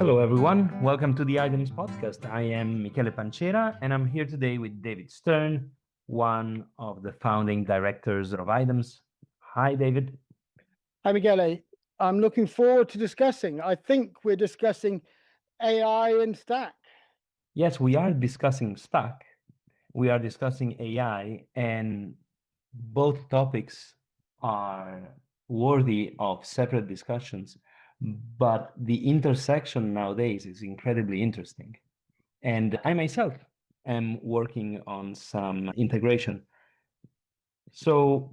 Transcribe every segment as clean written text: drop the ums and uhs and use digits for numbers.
Hello, everyone. Welcome to the Items Podcast. I am Michele and I'm here today with David Stern, one of the founding directors of Items. Hi, David. Hi, Michele. I'm looking forward to discussing. I think we're discussing AI and Stack. Yes, we are discussing Stack. We are discussing AI, and both topics are worthy of separate discussions. But the intersection nowadays is incredibly interesting. And I myself am working on some integration. So,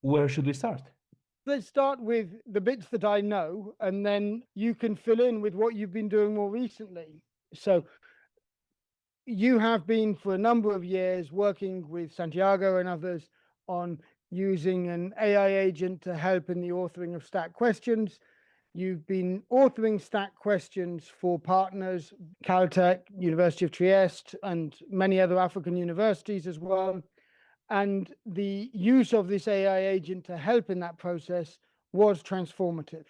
where should we start? Let's start with the bits that I know, and then you can fill in with what you've been doing more recently. So, you have been for a number of years working with Santiago and others on using an AI agent to help in the authoring of Stack questions. You've been authoring Stack questions for partners, Caltech, University of Trieste, and many other African universities as well. And the use of this AI agent to help in that process was transformative.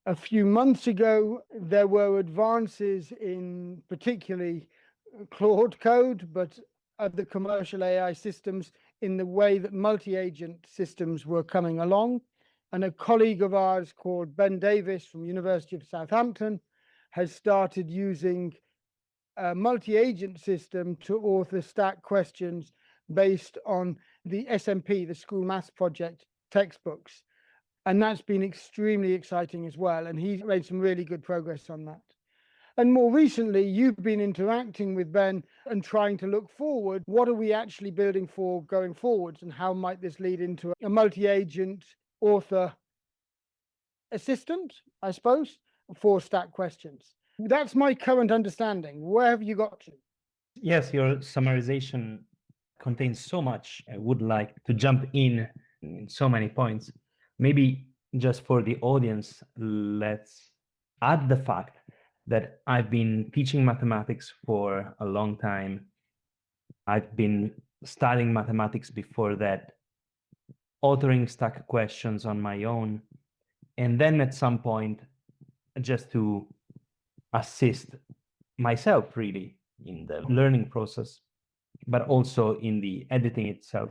A few months ago, there were advances in particularly Claude code, but other commercial AI systems in the way that multi-agent systems were coming along. And a colleague of ours called Ben Davis from University of Southampton has started using a multi-agent system to author Stack questions based on the SMP, the School Maths Project textbooks. And that's been extremely exciting as well. And he's made some really good progress on that. And more recently, you've been interacting with Ben and trying to look forward. What are we actually building for going forwards? And how might this lead into a multi-agent author assistant, I suppose, for Stack questions? That's my current understanding. Where have you got to? Yes, your summarization contains so much. I would like to jump in so many points. Maybe just for the audience, let's add the fact that I've been teaching mathematics for a long time. I've been studying mathematics before that, authoring Stack questions on my own, and then at some point, just to assist myself really in the learning process, but also in the editing itself,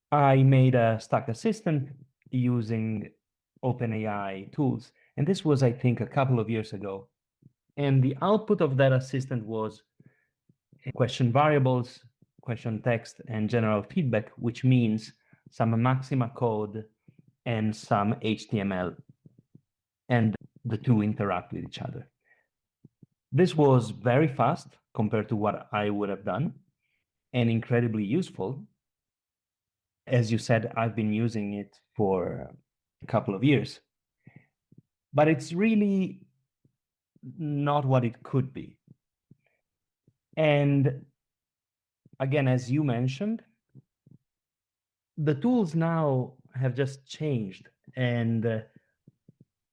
I made a Stack assistant using OpenAI tools. And this was, I think, a couple of years ago. And the output of that assistant was question variables, question text, and general feedback, which means some Maxima code and some HTML. And the two interact with each other. This was very fast compared to what I would have done and incredibly useful. As you said, I've been using it for a couple of years, but it's really not what it could be. And again, as you mentioned, the tools now have just changed, and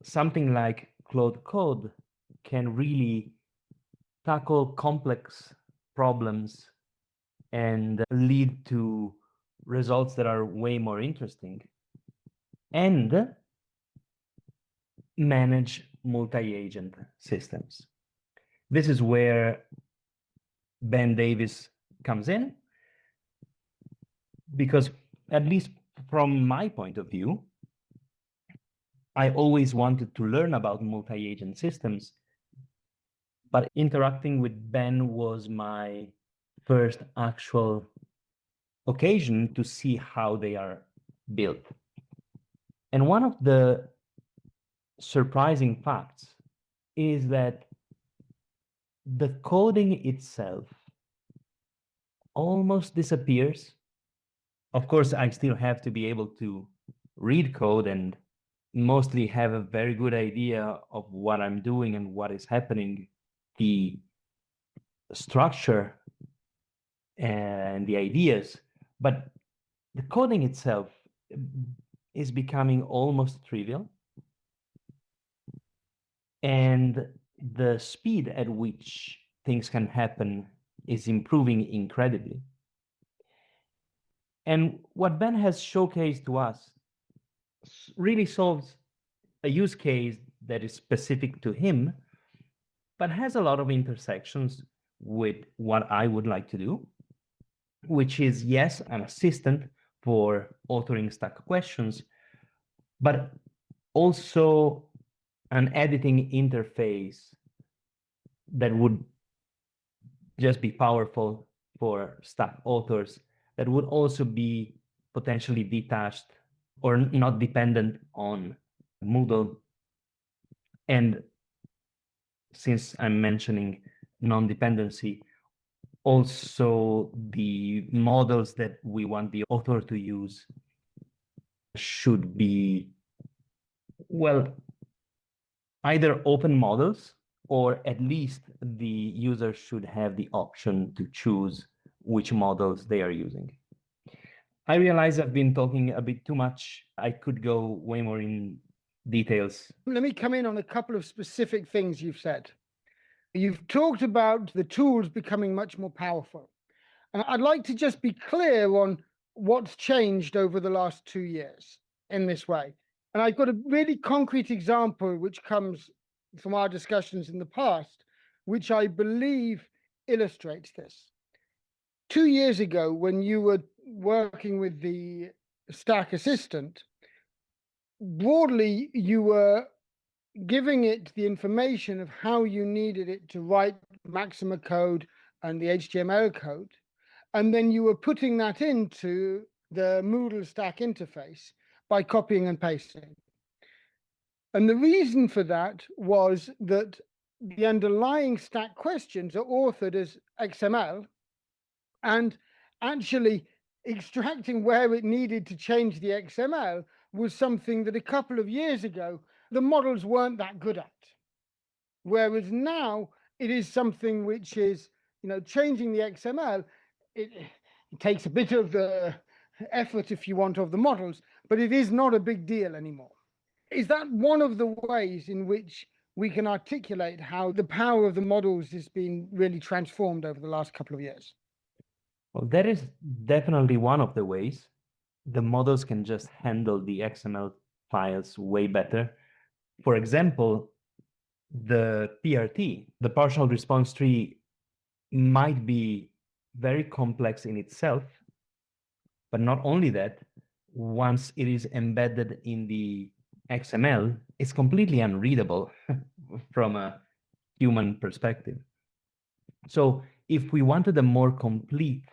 something like Claude Code can really tackle complex problems and lead to results that are way more interesting and manage multi-agent systems. This is where Ben Davis comes in, because at least from my point of view, I always wanted to learn about multi-agent systems, but interacting with Ben was my first actual occasion to see how they are built. And one of the surprising facts is that the coding itself almost disappears. Of course, I still have to be able to read code and mostly have a very good idea of what I'm doing and what is happening, the structure and the ideas. But the coding itself is becoming almost trivial. And the speed at which things can happen is improving incredibly. And what Ben has showcased to us really solves a use case that is specific to him, but has a lot of intersections with what I would like to do, which is, yes, an assistant for authoring stack questions, but also an editing interface that would just be powerful for stack authors, that would also be potentially detached or not dependent on Moodle. And since I'm mentioning non-dependency, also the models that we want the author to use should be, well, either open models, or at least the user should have the option to choose which models they are using. I realize I've been talking a bit too much. I could go way more in details. Let me come in on a couple of specific things you've said. You've talked about the tools becoming much more powerful. And I'd like to just be clear on what's changed over the last 2 years in this way. And I've got a really concrete example which comes from our discussions in the past, which I believe illustrates this. 2 years ago, when you were working with the Stack Assistant, broadly, you were giving it the information of how you needed it to write Maxima code and the HTML code. And then you were putting that into the Moodle Stack interface by copying and pasting. And the reason for that was that the underlying stack questions are authored as XML, and actually extracting where it needed to change the XML was something that a couple of years ago the models weren't that good at. Whereas now it is something which is, changing the XML, it takes a bit of the effort, if you want, of the models, but it is not a big deal anymore. Is that one of the ways in which we can articulate how the power of the models has been really transformed over the last couple of years? Well, that is definitely one of the ways. The models can just handle the XML files way better. For example, the PRT, the partial response tree, might be very complex in itself, but not only that, once it is embedded in the XML, it's completely unreadable from a human perspective. So if we wanted a more complete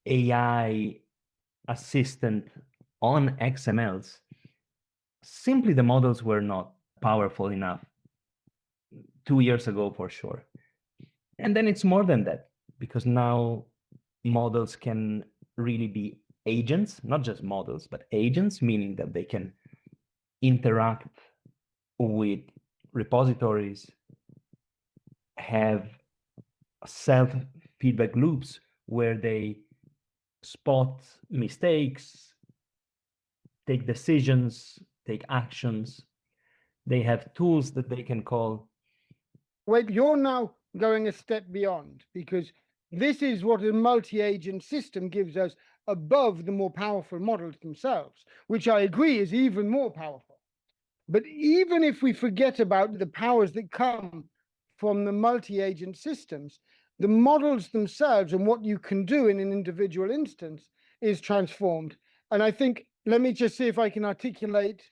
AI assistant on XMLs, simply the models were not powerful enough 2 years ago, for sure. And then it's more than that, because now models can really be agents, not just models, but agents, meaning that they can interact with repositories, have self-feedback loops where they spot mistakes, take decisions, take actions. They have tools that they can call. Wait, you're now going a step beyond, because this is what a multi-agent system gives us above the more powerful models themselves, which I agree is even more powerful. But even if we forget about the powers that come from the multi-agent systems, the models themselves and what you can do in an individual instance is transformed. And I think, let me just see if I can articulate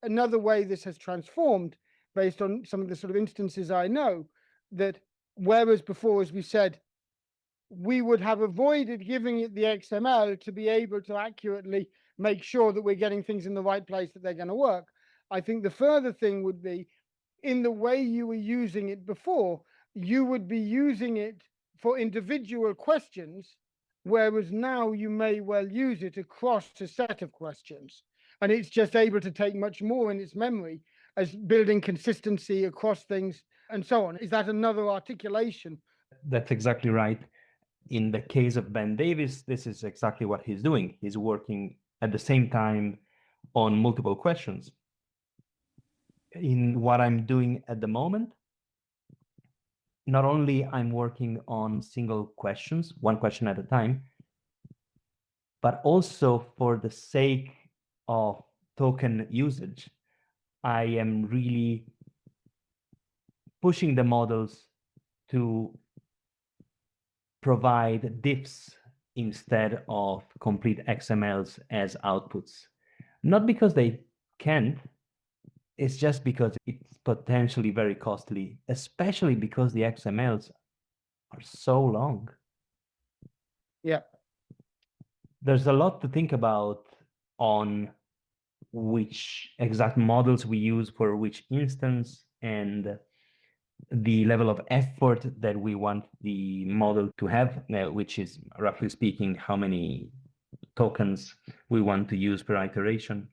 another way this has transformed based on some of the sort of instances I know, that whereas before, as we said, we would have avoided giving it the XML to be able to accurately make sure that we're getting things in the right place, that they're going to work. I think the further thing would be, in the way you were using it before, you would be using it for individual questions, whereas now you may well use it across a set of questions. And it's just able to take much more in its memory as building consistency across things and so on. Is that another articulation? That's exactly right. In the case of Ben Davis, this is exactly what he's doing. He's working at the same time on multiple questions. In what I'm doing at the moment, not only I'm working on single questions, one question at a time, but also for the sake of token usage, I am really pushing the models to provide diffs instead of complete XMLs as outputs. Not because they can't, it's just because it's potentially very costly, especially because the XMLs are so long. Yeah. There's a lot to think about on which exact models we use for which instance and the level of effort that we want the model to have, which is roughly speaking how many tokens we want to use per iteration.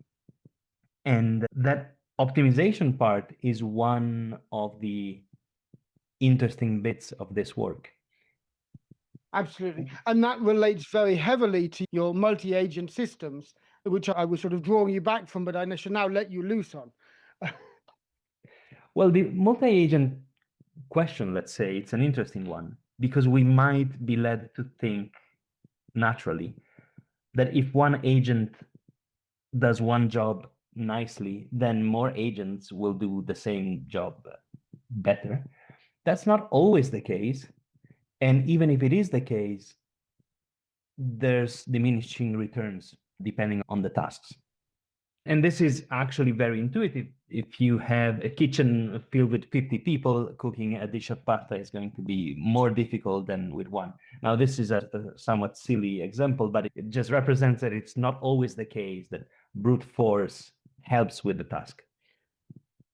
And that optimization part is one of the interesting bits of this work. Absolutely. And that relates very heavily to your multi-agent systems, which I was sort of drawing you back from, but I should now let you loose on. Well, the multi-agent question, let's say, it's an interesting one because we might be led to think naturally that if one agent does one job nicely, then more agents will do the same job better. That's not always the case. And even if it is the case, there's diminishing returns depending on the tasks. And this is actually very intuitive. If you have a kitchen filled with 50 people, cooking a dish of pasta is going to be more difficult than with one. Now, this is a somewhat silly example, but it just represents that it's not always the case that brute force helps with the task.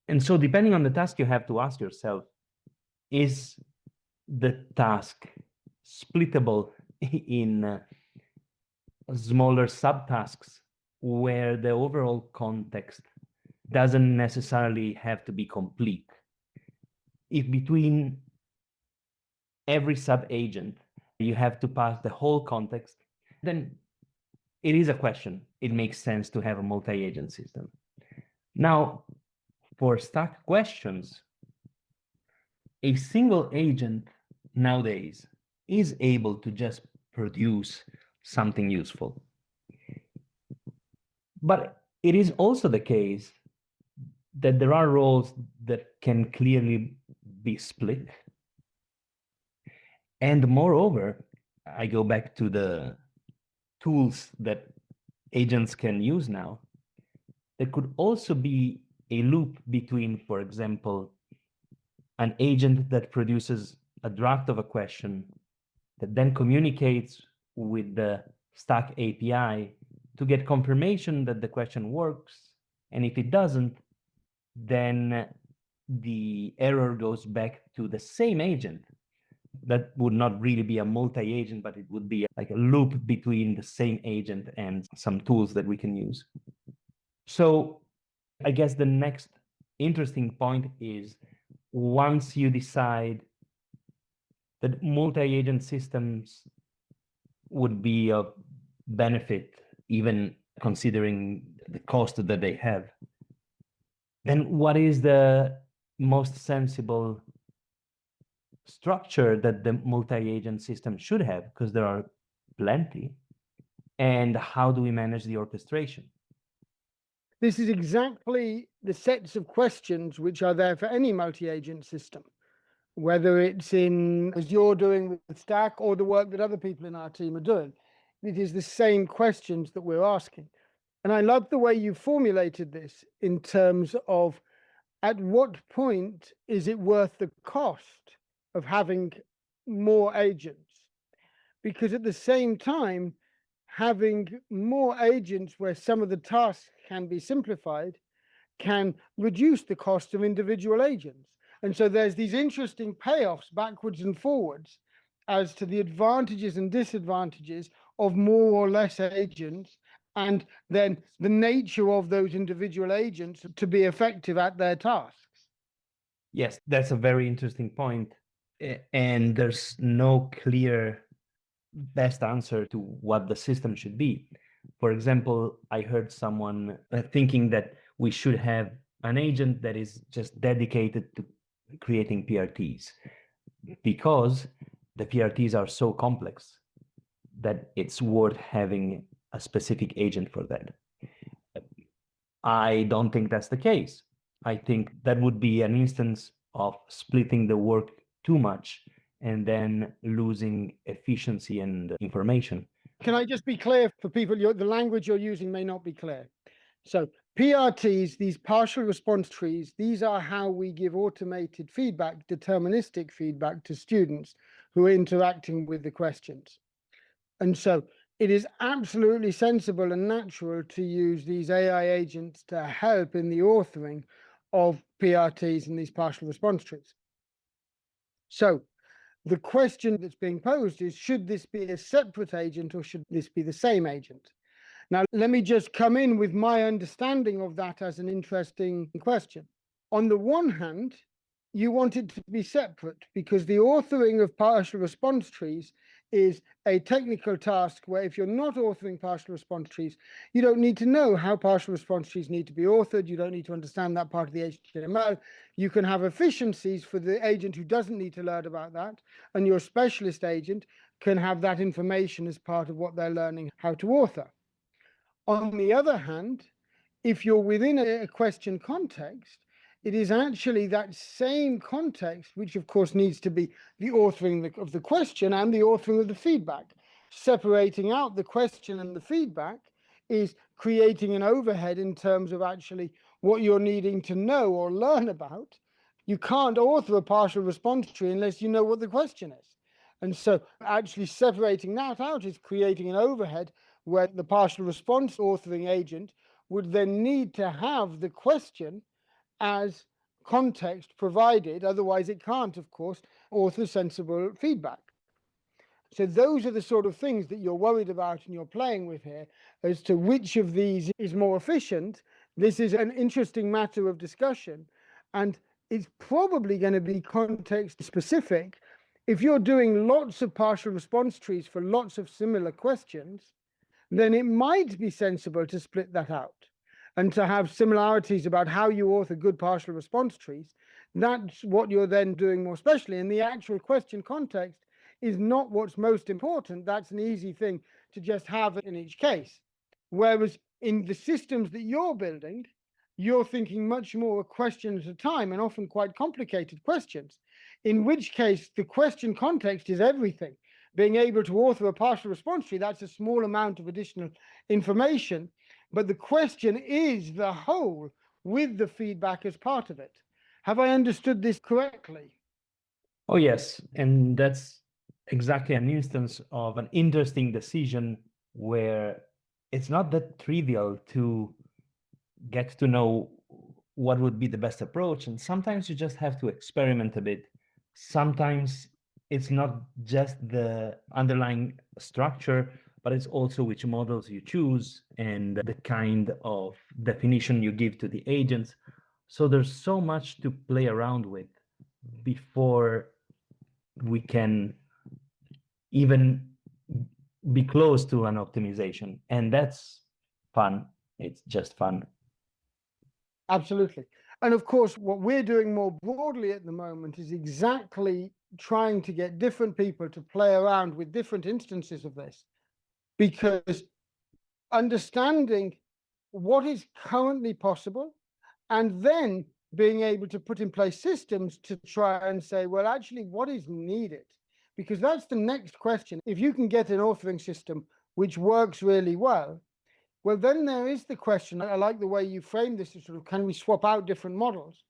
And so, depending on the task, you have to ask yourself, is the task splittable in smaller subtasks where the overall context doesn't necessarily have to be complete? If between every sub-agent you have to pass the whole context, then it is a question. It makes sense to have a multi-agent system. Now, for stack questions, a single agent nowadays is able to just produce something useful. But it is also the case that there are roles that can clearly be split. And moreover, I go back to the tools that agents can use now. There could also be a loop between, for example, an agent that produces a draft of a question that then communicates with the Stack API to get confirmation that the question works. And if it doesn't, then the error goes back to the same agent. That would not really be a multi-agent, but it would be like a loop between the same agent and some tools that we can use. So I guess the next interesting point is once you decide that multi-agent systems would be of benefit, even considering the cost that they have, then what is the most sensible structure that the multi-agent system should have? Because there are plenty. And how do we manage the orchestration? This is exactly the sets of questions which are there for any multi-agent system, whether it's in as you're doing with Stack or the work that other people in our team are doing. It is the same questions that we're asking. And I love the way you formulated this in terms of at what point is it worth the cost of having more agents? Because at the same time, having more agents where some of the tasks can be simplified can reduce the cost of individual agents. And so there's these interesting payoffs backwards and forwards as to the advantages and disadvantages of more or less agents, and then the nature of those individual agents to be effective at their tasks. Yes, that's a very interesting point. And there's no clear best answer to what the system should be. For example, I heard someone thinking that we should have an agent that is just dedicated to creating PRTs because the PRTs are so complex that it's worth having a specific agent for that. I don't think that's the case. I think that would be an instance of splitting the work too much and then losing efficiency and information. Can I just be clear for people? The language you're using may not be clear. So PRTs, these partial response trees, these are how we give automated feedback, deterministic feedback to students who are interacting with the questions. And so it is absolutely sensible and natural to use these AI agents to help in the authoring of PRTs and these partial response trees. So the question that's being posed is, should this be a separate agent or should this be the same agent? Now, let me just come in with my understanding of that as an interesting question. On the one hand, you want it to be separate because the authoring of partial response trees is a technical task where if you're not authoring partial response trees, you don't need to know how partial response trees need to be authored. You don't need to understand that part of the HTML. You can have efficiencies for the agent who doesn't need to learn about that, and your specialist agent can have that information as part of what they're learning how to author. On the other hand, if you're within a question context, it is actually that same context, which of course needs to be the authoring of the question and the authoring of the feedback. Separating out the question and the feedback is creating an overhead in terms of actually what you're needing to know or learn about. You can't author a partial response tree unless you know what the question is. And so actually separating that out is creating an overhead where the partial response authoring agent would then need to have the question as context provided. Otherwise, it can't, of course, author sensible feedback. So those are the sort of things that you're worried about and you're playing with here as to which of these is more efficient. This is an interesting matter of discussion, and it's probably going to be context specific. If you're doing lots of partial response trees for lots of similar questions, then it might be sensible to split that out and to have similarities about how you author good partial response trees. That's what you're then doing more specially. And the actual question context is not what's most important. That's an easy thing to just have in each case. Whereas in the systems that you're building, you're thinking much more a question at a time and often quite complicated questions, in which case the question context is everything. Being able to author a partial response tree, that's a small amount of additional information, but the question is the whole with the feedback as part of it. Have I understood this correctly? Oh, yes. And that's exactly an instance of an interesting decision where it's not that trivial to get to know what would be the best approach. And sometimes you just have to experiment a bit. Sometimes it's not just the underlying structure, but it's also which models you choose and the kind of definition you give to the agents. So there's so much to play around with before we can even be close to an optimization. And that's fun. It's just fun. Absolutely. And of course, what we're doing more broadly at the moment is exactly trying to get different people to play around with different instances of this, because understanding what is currently possible and then being able to put in place systems to try and say, well, actually, what is needed? Because that's the next question. If you can get an authoring system which works really well, well, then there is the question. I like the way you frame this as sort of, can we swap out different models?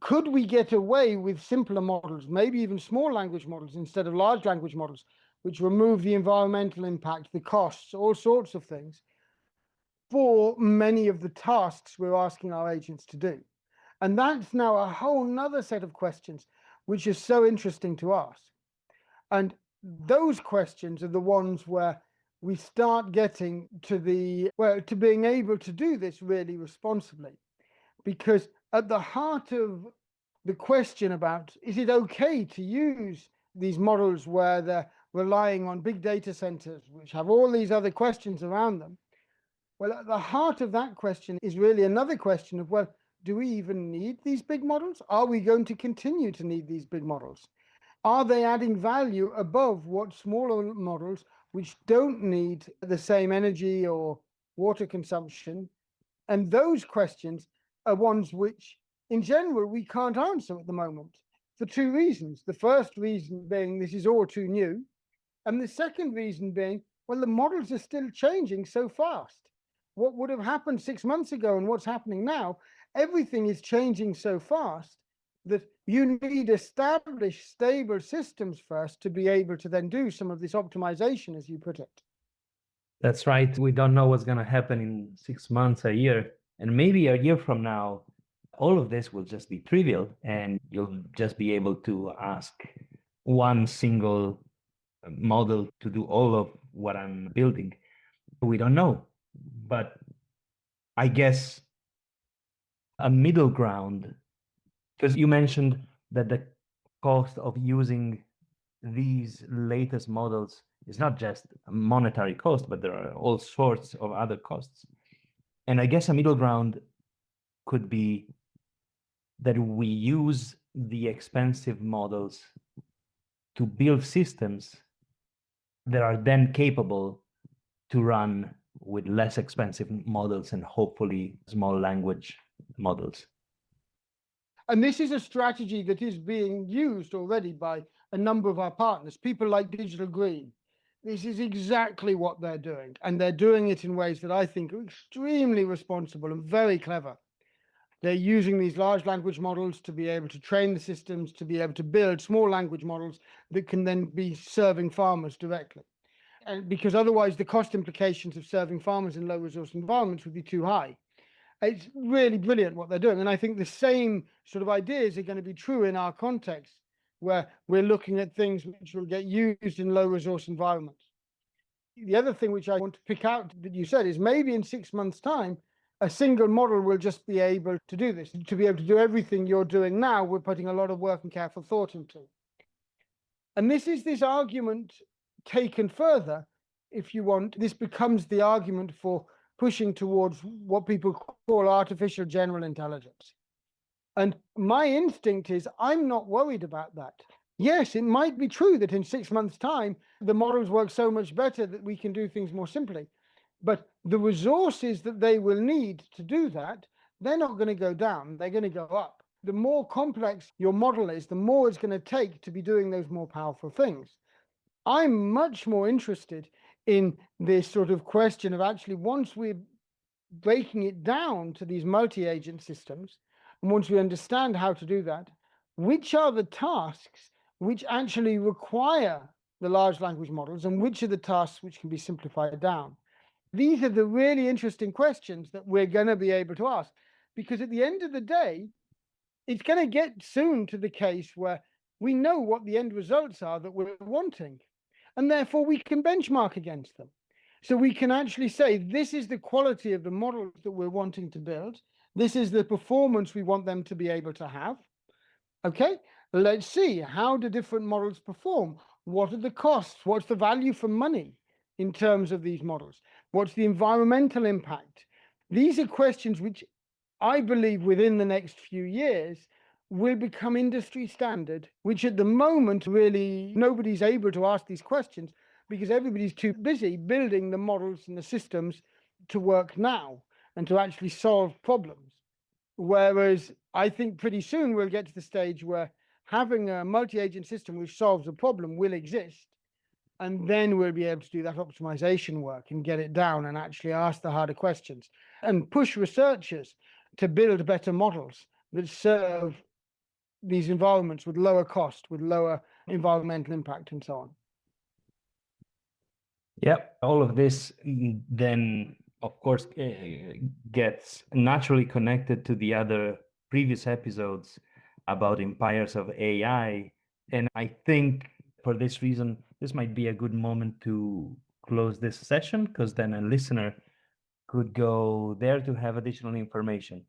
Could we get away with simpler models, maybe even small language models instead of large language models, which remove the environmental impact, the costs, all sorts of things, for many of the tasks we're asking our agents to do? And that's now a whole nother set of questions, which is so interesting to ask. And those questions are the ones where we start getting to to being able to do this really responsibly. Because at the heart of the question about, is it okay to use these models where they're relying on big data centers, which have all these other questions around them? Well, at the heart of that question is really another question of, well, do we even need these big models? Are we going to continue to need these big models? Are they adding value above what smaller models, which don't need the same energy or water consumption? And those questions are ones which in general, we can't answer at the moment for two reasons. The first reason being this is all too new. And the second reason being, well, the models are still changing so fast. What would have happened 6 months ago and what's happening now, everything is changing so fast that you need established, stable systems first to be able to then do some of this optimization, as you put it. That's right. We don't know what's going to happen in 6 months, a year, and maybe a year from now, all of this will just be trivial and you'll just be able to ask one single model to do all of what I'm building. We don't know, but I guess a middle ground, because you mentioned that the cost of using these latest models is not just a monetary cost, but there are all sorts of other costs. And I guess a middle ground could be that we use the expensive models to build systems that are then capable to run with less expensive models and hopefully small language models. And this is a strategy that is being used already by a number of our partners, people like Digital Green. This is exactly what they're doing. And they're doing it in ways that I think are extremely responsible and very clever. They're using these large language models to be able to train the systems, to be able to build small language models that can then be serving farmers directly. And because otherwise the cost implications of serving farmers in low resource environments would be too high. It's really brilliant what they're doing. And I think the same sort of ideas are going to be true in our context, where we're looking at things which will get used in low resource environments. The other thing which I want to pick out that you said is maybe in 6 months' time, a single model will just be able to do this. To be able to do everything you're doing now, we're putting a lot of work and careful thought into. And this is this argument taken further, if you want. This becomes the argument for pushing towards what people call artificial general intelligence. And my instinct is I'm not worried about that. Yes, it might be true that in 6 months' time, the models work so much better that we can do things more simply. But the resources that they will need to do that, they're not going to go down, they're going to go up. The more complex your model is, the more it's going to take to be doing those more powerful things. I'm much more interested in this sort of question of actually once we're breaking it down to these multi-agent systems, and once we understand how to do that, which are the tasks which actually require the large language models and which are the tasks which can be simplified down? These are the really interesting questions that we're going to be able to ask, because at the end of the day, it's going to get soon to the case where we know what the end results are that we're wanting, and therefore we can benchmark against them. So we can actually say, this is the quality of the models that we're wanting to build. This is the performance we want them to be able to have. Okay, let's see, how do different models perform? What are the costs? What's the value for money in terms of these models? What's the environmental impact? These are questions which I believe within the next few years will become industry standard, which at the moment really nobody's able to ask these questions because everybody's too busy building the models and the systems to work now and to actually solve problems. Whereas I think pretty soon we'll get to the stage where having a multi-agent system which solves a problem will exist. And then we'll be able to do that optimization work and get it down and actually ask the harder questions and push researchers to build better models that serve these environments with lower cost, with lower environmental impact and so on. Yeah, all of this then, of course, gets naturally connected to the other previous episodes about empires of AI. And I think for this reason, this might be a good moment to close this session, because then a listener could go there to have additional information.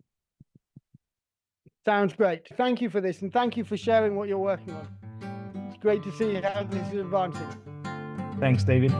Sounds great. Thank you for this, and thank you for sharing what you're working on. It's great to see how this is advancing. Thanks, David.